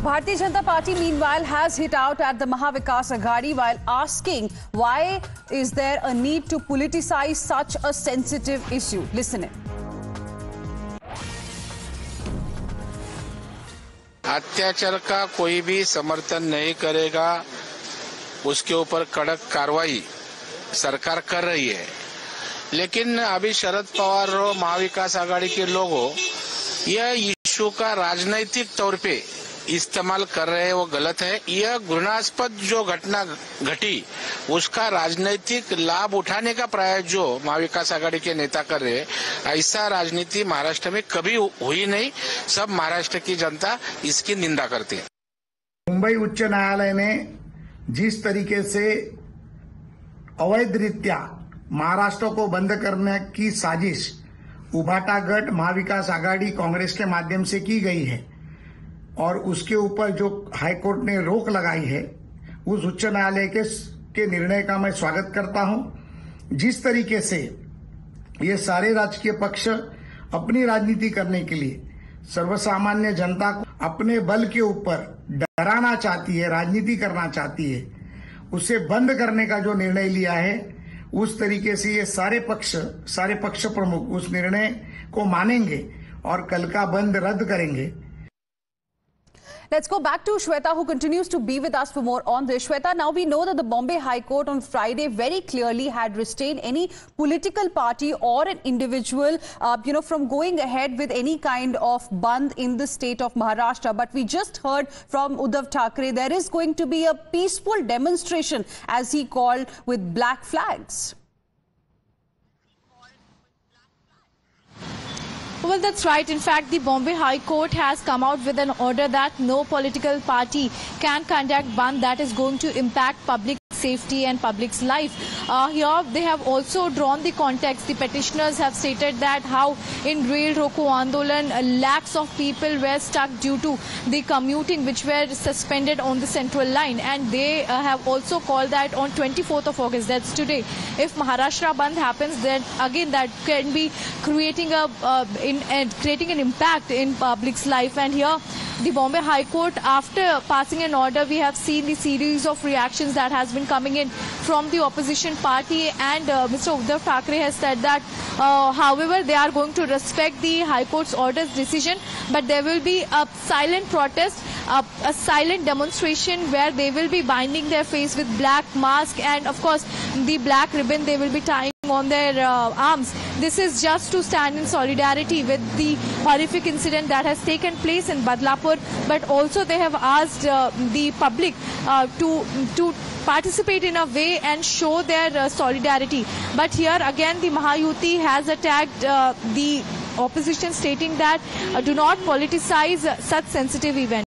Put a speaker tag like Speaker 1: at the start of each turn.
Speaker 1: Bharatiya Janata Party meanwhile has hit out at the Maha Vikas Aghadi while asking why is there a need to politicize such a sensitive issue. Listen in.
Speaker 2: अत्याचार का कोई भी समर्थन नहीं करेगा, उसके ऊपर कड़क कार्रवाई सरकार कर रही है। लेकिन अभी शरद पवार और महाविकास आघाड़ी के लोगों यह इशू का राजनीतिक तौर पे इस्तेमाल कर रहे हैं, वो गलत है। यह घृणास्पद जो घटना घटी उसका राजनीतिक लाभ उठाने का प्रयास जो महाविकास आघाड़ी के नेता कर रहे हैं, ऐसा राजनीति महाराष्ट्र में कभी हुई नहीं। सब महाराष्ट्र की जनता इसकी निंदा करती है।
Speaker 3: मुंबई उच्च न्यायालय ने जिस तरीके से अवैध रीत्या महाराष्ट्र को बंद करने की साजिश उभाटा गट महाविकास आघाड़ी कांग्रेस के माध्यम से की गई है और उसके ऊपर जो हाईकोर्ट ने रोक लगाई है, उस उच्च न्यायालय के निर्णय का मैं स्वागत करता हूं। जिस तरीके से ये सारे राजकीय पक्ष अपनी राजनीति करने के लिए सर्वसामान्य जनता को अपने बल के ऊपर डराना चाहती है, राजनीति करना चाहती है, उसे बंद करने का जो निर्णय लिया है, उस तरीके से ये सारे पक्ष प्रमुख उस निर्णय को मानेंगे और कल का बंद रद्द करेंगे।
Speaker 1: Let's go back to Shweta, who continues to be with us for more on this. Shweta, now we know that the Bombay High Court on Friday very clearly had restrained any political party or an individual, from going ahead with any kind of bandh in the state of Maharashtra. But we just heard from Uddhav Thackeray there is going to be a peaceful demonstration, as he called, with black flags.
Speaker 4: Well, that's right. In fact, the Bombay High Court has come out with an order that no political party can conduct bandh that is going to impact public safety and public's life. Here they have also drawn the context. The petitioners have stated that how in Rail Roko Andolan lakhs of people were stuck due to the commuting which were suspended on the central line, and they have also called that on 24th of August, that's today, if Maharashtra bandh happens, then again that can be creating creating an impact in public's life. And here the Bombay High Court, after passing an order, we have seen the series of reactions that has been coming in from the opposition party, and Mr. Uddhav Thackeray has said that however they are going to respect the High Court's order's decision, but there will be a silent protest, a silent demonstration where they will be binding their face with black mask, and of course the black ribbon they will be tying on their arms. This is just to stand in solidarity with the horrific incident that has taken place in Badlapur, but also they have asked the public to participate in a way and show their solidarity. But here again the Mahayuti has attacked the opposition, stating that do not politicize such sensitive events.